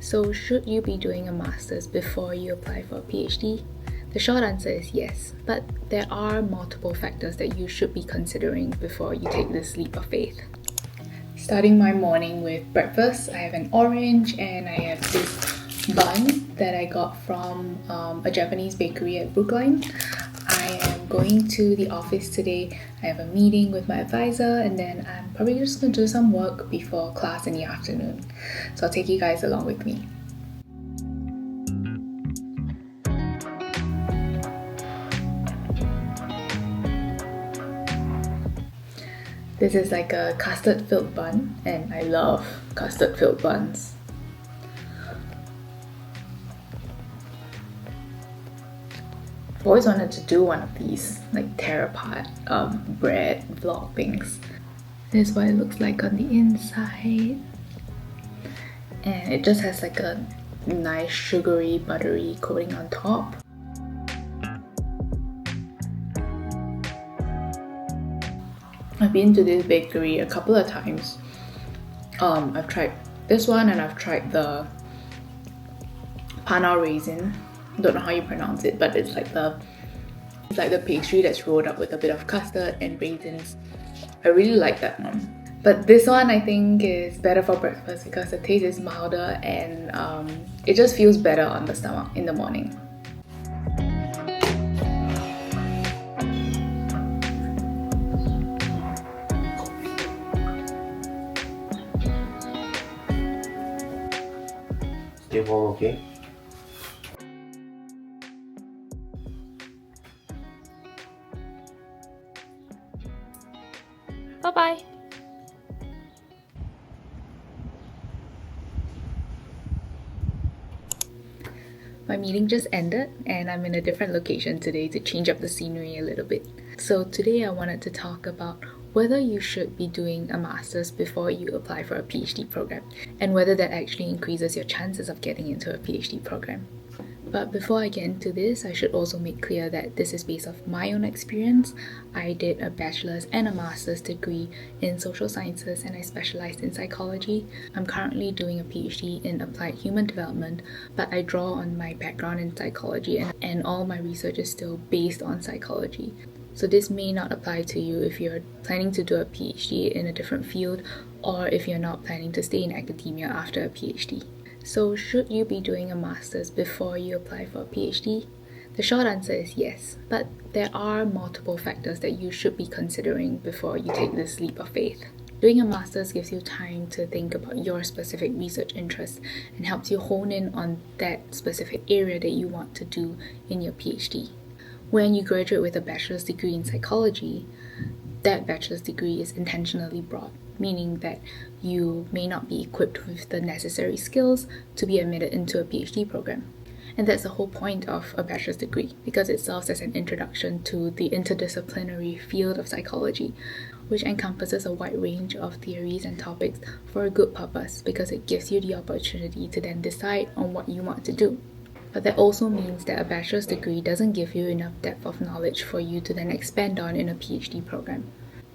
So should you be doing a master's before you apply for a PhD? The short answer is yes, but there are multiple factors that you should be considering before you take this leap of faith. Starting my morning with breakfast, I have an orange and I have this bun that I got from a Japanese bakery at Brookline. I am going to the office today. I have a meeting with my advisor and then I'm probably just going to do some work before class in the afternoon. So I'll take you guys along with me. This is like a custard-filled bun and I love custard-filled buns. I've always wanted to do one of these, like tear apart bread vlog things. This is what it looks like on the inside. And it just has like a nice sugary, buttery coating on top. I've been to this bakery a couple of times. I've tried this one and I've tried the panna raisin. Don't know how you pronounce it, but it's like the pastry that's rolled up with a bit of custard and raisins. I really like that one. But this one I think is better for breakfast because the taste is milder and it just feels better on the stomach in the morning. Stay home, okay? Bye-bye! My meeting just ended and I'm in a different location today to change up the scenery a little bit. So today I wanted to talk about whether you should be doing a master's before you apply for a PhD program and whether that actually increases your chances of getting into a PhD program. But before I get into this, I should also make clear that this is based off my own experience. I did a bachelor's and a master's degree in social sciences and I specialized in psychology. I'm currently doing a PhD in applied human development, but I draw on my background in psychology and all my research is still based on psychology. So this may not apply to you if you're planning to do a PhD in a different field or if you're not planning to stay in academia after a PhD. So should you be doing a master's before you apply for a PhD? The short answer is yes, but there are multiple factors that you should be considering before you take this leap of faith. Doing a master's gives you time to think about your specific research interests and helps you hone in on that specific area that you want to do in your PhD. When you graduate with a bachelor's degree in psychology, that bachelor's degree is intentionally broad, meaning that you may not be equipped with the necessary skills to be admitted into a PhD program. And that's the whole point of a bachelor's degree, because it serves as an introduction to the interdisciplinary field of psychology, which encompasses a wide range of theories and topics for a good purpose, because it gives you the opportunity to then decide on what you want to do. But that also means that a bachelor's degree doesn't give you enough depth of knowledge for you to then expand on in a PhD program.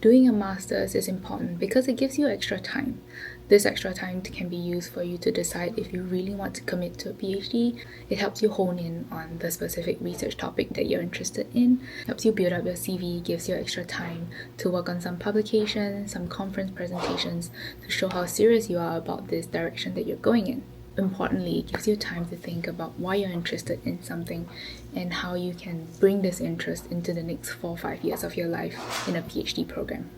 Doing a master's is important because it gives you extra time. This extra time can be used for you to decide if you really want to commit to a PhD. It helps you hone in on the specific research topic that you're interested in, helps you build up your CV, gives you extra time to work on some publications, some conference presentations to show how serious you are about this direction that you're going in. Importantly, it gives you time to think about why you're interested in something and how you can bring this interest into the next 4 or 5 years of your life in a PhD program.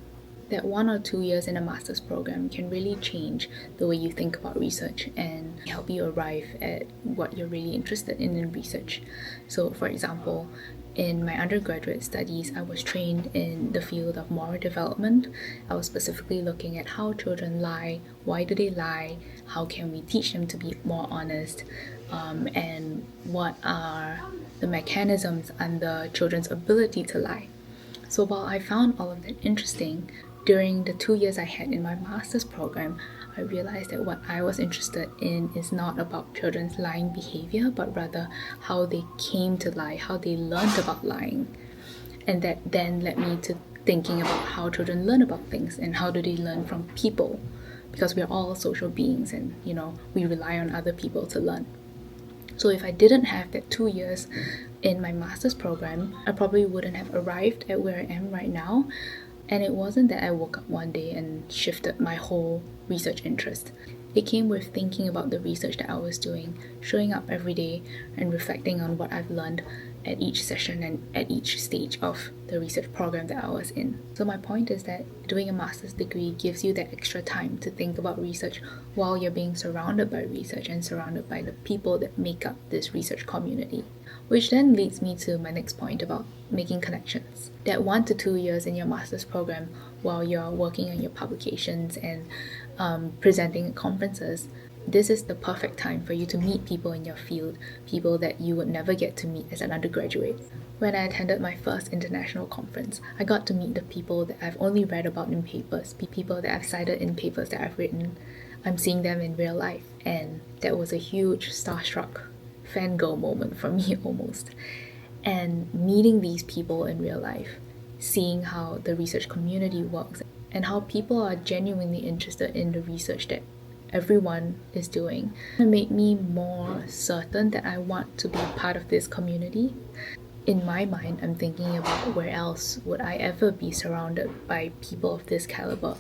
That 1 or 2 years in a master's program can really change the way you think about research and help you arrive at what you're really interested in research. So for example, in my undergraduate studies, I was trained in the field of moral development. I was specifically looking at how children lie, why do they lie, how can we teach them to be more honest, and what are the mechanisms under children's ability to lie. So while I found all of that interesting, during the 2 years I had in my master's program, I realized that what I was interested in is not about children's lying behavior, but rather how they came to lie, how they learned about lying. And that then led me to thinking about how children learn about things and how do they learn from people. because we're all social beings and, we rely on other people to learn. So if I didn't have that 2 years in my master's program, I probably wouldn't have arrived at where I am right now. And it wasn't that I woke up one day and shifted my whole research interest. It came with thinking about the research that I was doing, showing up every day and reflecting on what I've learned at each session and at each stage of the research program that I was in. So my point is that doing a master's degree gives you that extra time to think about research while you're being surrounded by research and surrounded by the people that make up this research community. Which then leads me to my next point about making connections. That 1 to 2 years in your master's program while you're working on your publications and presenting at conferences, this is the perfect time for you to meet people in your field, people that you would never get to meet as an undergraduate. When I attended my first international conference, I got to meet the people that I've only read about in papers, people that I've cited in papers that I've written. I'm seeing them in real life, and that was a huge starstruck fangirl moment for me almost. And meeting these people in real life, seeing how the research community works, and how people are genuinely interested in the research that everyone is doing, it made me more certain that I want to be part of this community. In my mind, I'm thinking about where else would I ever be surrounded by people of this caliber,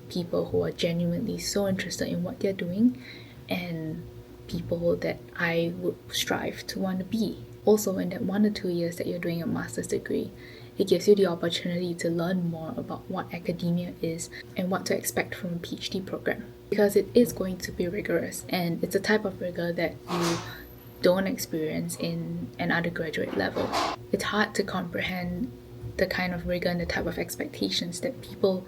people who are genuinely so interested in what they're doing, and people that I would strive to want to be. Also, in that 1 to 2 years that you're doing a master's degree, it gives you the opportunity to learn more about what academia is and what to expect from a PhD program. Because it is going to be rigorous, and it's a type of rigor that you don't experience in an undergraduate level. It's hard to comprehend the kind of rigor and the type of expectations that people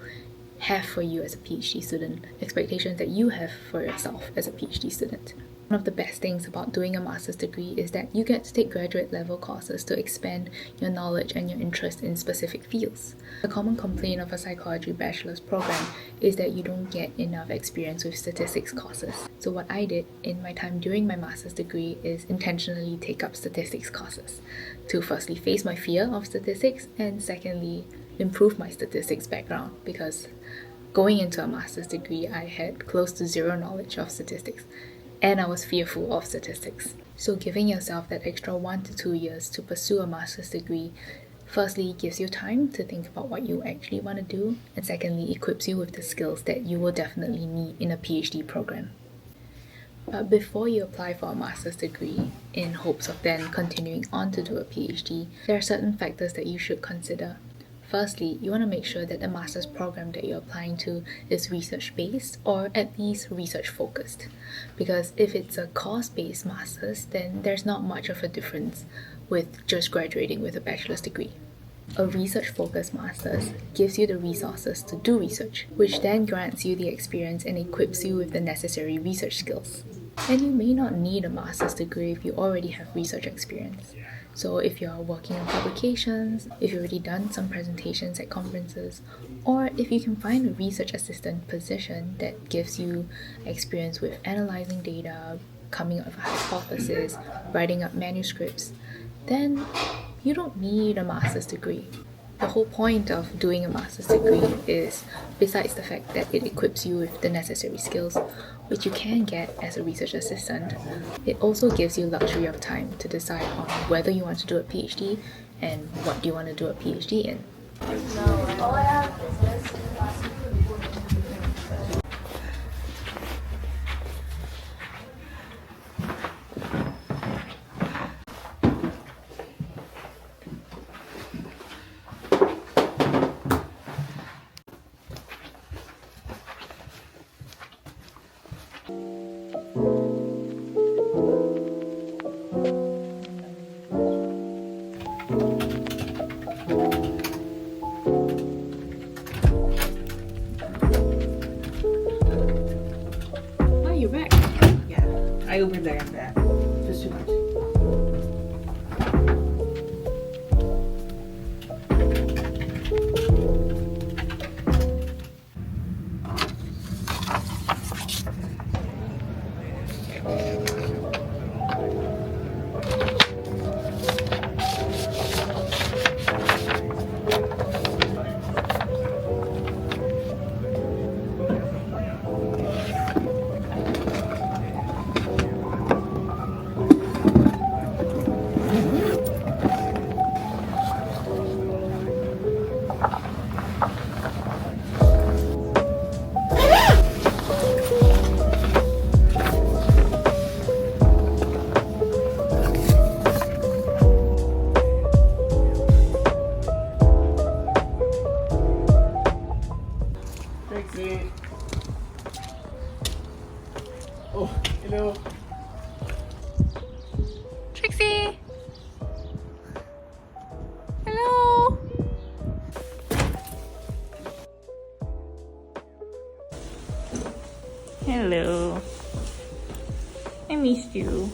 have for you as a PhD student, expectations that you have for yourself as a PhD student. One of the best things about doing a master's degree is that you get to take graduate level courses to expand your knowledge and your interest in specific fields. A common complaint of a psychology bachelor's program is that you don't get enough experience with statistics courses. So what I did in my time during my master's degree is intentionally take up statistics courses to firstly face my fear of statistics and secondly improve my statistics background, because going into a master's degree I had close to zero knowledge of statistics. And I was fearful of statistics. So giving yourself that extra 1 to 2 years to pursue a master's degree firstly gives you time to think about what you actually want to do, and secondly equips you with the skills that you will definitely need in a PhD program. But before you apply for a master's degree in hopes of then continuing on to do a PhD, there are certain factors that you should consider. Firstly, you want to make sure that the master's program that you're applying to is research-based or at least research-focused. Because if it's a course-based master's, then there's not much of a difference with just graduating with a bachelor's degree. A research-focused master's gives you the resources to do research, which then grants you the experience and equips you with the necessary research skills. And you may not need a master's degree if you already have research experience. So if you're working on publications, if you've already done some presentations at conferences, or if you can find a research assistant position that gives you experience with analyzing data, coming up with a hypothesis, writing up manuscripts, then you don't need a master's degree. The whole point of doing a master's degree is, besides the fact that it equips you with the necessary skills, which you can get as a research assistant, it also gives you luxury of time to decide on whether you want to do a PhD and what do you want to do a PhD in. All I have is this. Oh, you're back. Yeah, I opened there and that. Just too much. missed you.